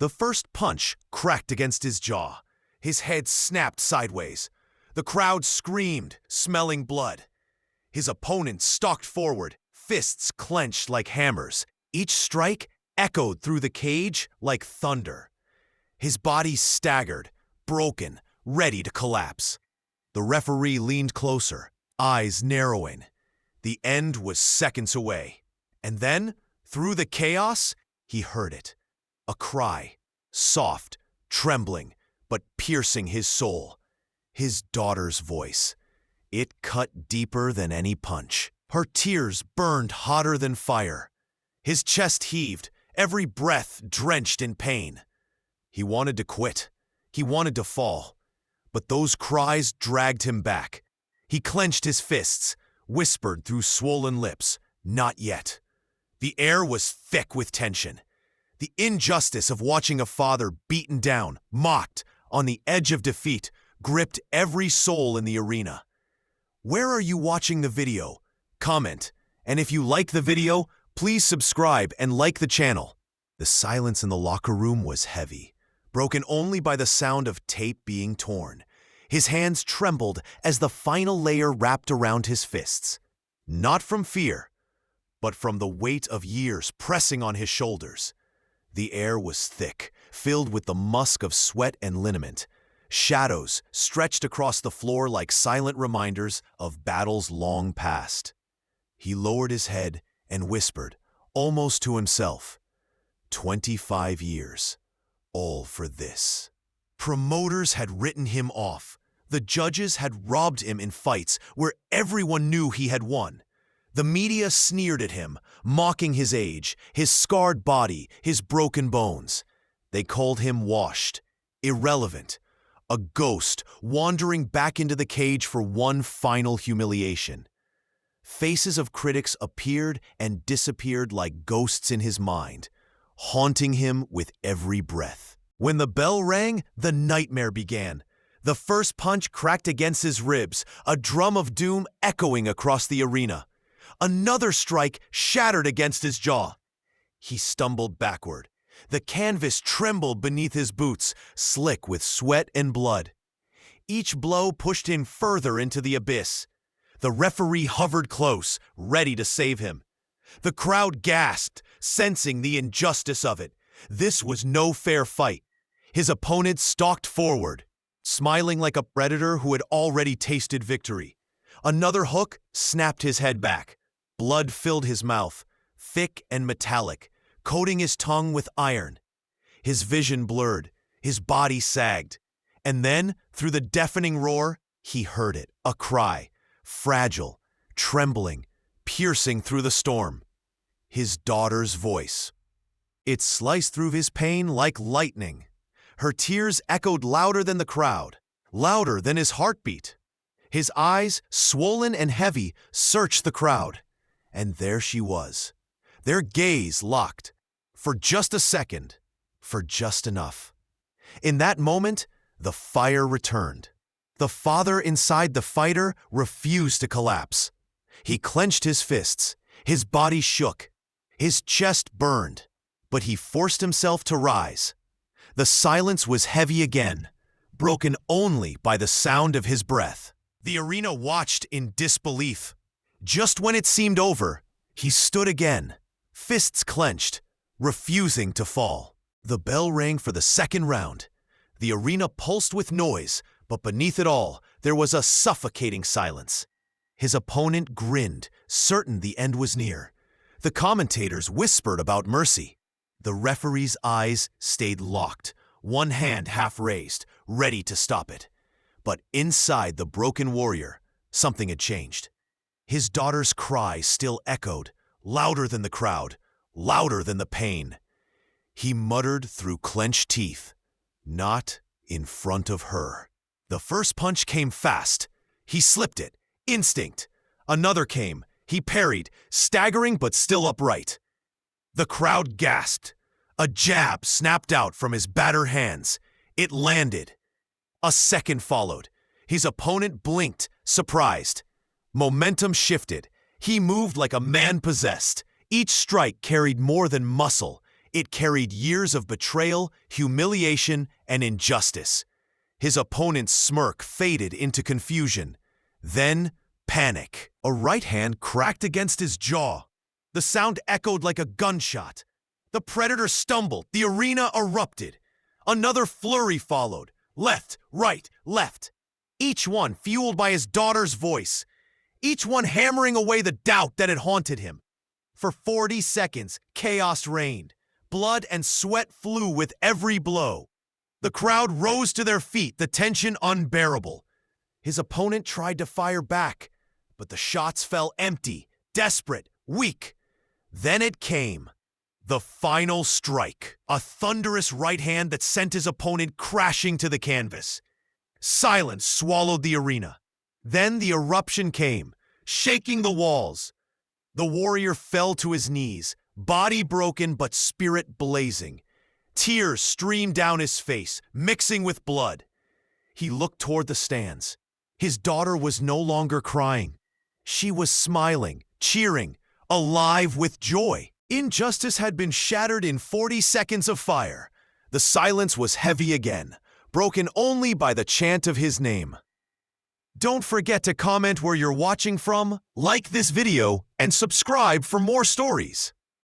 The first punch cracked against his jaw. His head snapped sideways. The crowd screamed, smelling blood. His opponent stalked forward, fists clenched like hammers. Each strike echoed through the cage like thunder. His body staggered, broken, ready to collapse. The referee leaned closer, eyes narrowing. The end was seconds away. And then, through the chaos, he heard it. A cry, soft, trembling, but piercing his soul. His daughter's voice. It cut deeper than any punch. Her tears burned hotter than fire. His chest heaved, every breath drenched in pain. He wanted to quit. He wanted to fall. But those cries dragged him back. He clenched his fists, whispered through swollen lips, "Not yet." The air was thick with tension. The injustice of watching a father beaten down, mocked, on the edge of defeat, gripped every soul in the arena. Where are you watching the video? Comment, and if you like the video, please subscribe and like the channel. The silence in the locker room was heavy, broken only by the sound of tape being torn. His hands trembled as the final layer wrapped around his fists. Not from fear, but from the weight of years pressing on his shoulders. The air was thick, filled with the musk of sweat and liniment. Shadows stretched across the floor like silent reminders of battles long past. He lowered his head and whispered, almost to himself, 25 years, all for this. Promoters had written him off. The judges had robbed him in fights where everyone knew he had won. The media sneered at him, mocking his age, his scarred body, his broken bones. They called him washed, irrelevant, a ghost wandering back into the cage for one final humiliation. Faces of critics appeared and disappeared like ghosts in his mind, haunting him with every breath. When the bell rang, the nightmare began. The first punch cracked against his ribs, a drum of doom echoing across the arena. Another strike shattered against his jaw. He stumbled backward. The canvas trembled beneath his boots, slick with sweat and blood. Each blow pushed him further into the abyss. The referee hovered close, ready to save him. The crowd gasped, sensing the injustice of it. This was no fair fight. His opponent stalked forward, smiling like a predator who had already tasted victory. Another hook snapped his head back. Blood filled his mouth, thick and metallic, coating his tongue with iron. His vision blurred, his body sagged. And then, through the deafening roar, he heard it, a cry, fragile, trembling, piercing through the storm. His daughter's voice. It sliced through his pain like lightning. Her tears echoed louder than the crowd, louder than his heartbeat. His eyes, swollen and heavy, searched the crowd. And there she was, their gaze locked, for just a second, for just enough. In that moment, the fire returned. The father inside the fighter refused to collapse. He clenched his fists, his body shook, his chest burned, but he forced himself to rise. The silence was heavy again, broken only by the sound of his breath. The arena watched in disbelief. Just when it seemed over, he stood again, fists clenched, refusing to fall. The bell rang for the second round. The arena pulsed with noise, but beneath it all, there was a suffocating silence. His opponent grinned, certain the end was near. The commentators whispered about mercy. The referee's eyes stayed locked, one hand half raised, ready to stop it. But inside the broken warrior, something had changed. His daughter's cry still echoed, louder than the crowd, louder than the pain. He muttered through clenched teeth, "Not in front of her." The first punch came fast. He slipped it, instinct. Another came. He parried, staggering but still upright. The crowd gasped. A jab snapped out from his battered hands. It landed. A second followed. His opponent blinked, surprised. Momentum shifted. He moved like a man possessed. Each strike carried more than muscle. It carried years of betrayal, humiliation, and injustice. His opponent's smirk faded into confusion. Then, panic. A right hand cracked against his jaw. The sound echoed like a gunshot. The predator stumbled. The arena erupted. Another flurry followed. Left, right, left. Each one fueled by his daughter's voice. Each one hammering away the doubt that had haunted him. For 40 seconds, chaos reigned. Blood and sweat flew with every blow. The crowd rose to their feet, the tension unbearable. His opponent tried to fire back, but the shots fell empty, desperate, weak. Then it came. The final strike. A thunderous right hand that sent his opponent crashing to the canvas. Silence swallowed the arena. Then the eruption came, shaking the walls. The warrior fell to his knees, body broken but spirit blazing. Tears streamed down his face, mixing with blood. He looked toward the stands. His daughter was no longer crying. She was smiling, cheering, alive with joy. Injustice had been shattered in 40 seconds of fire. The silence was heavy again, broken only by the chant of his name. Don't forget to comment where you're watching from, like this video, and subscribe for more stories.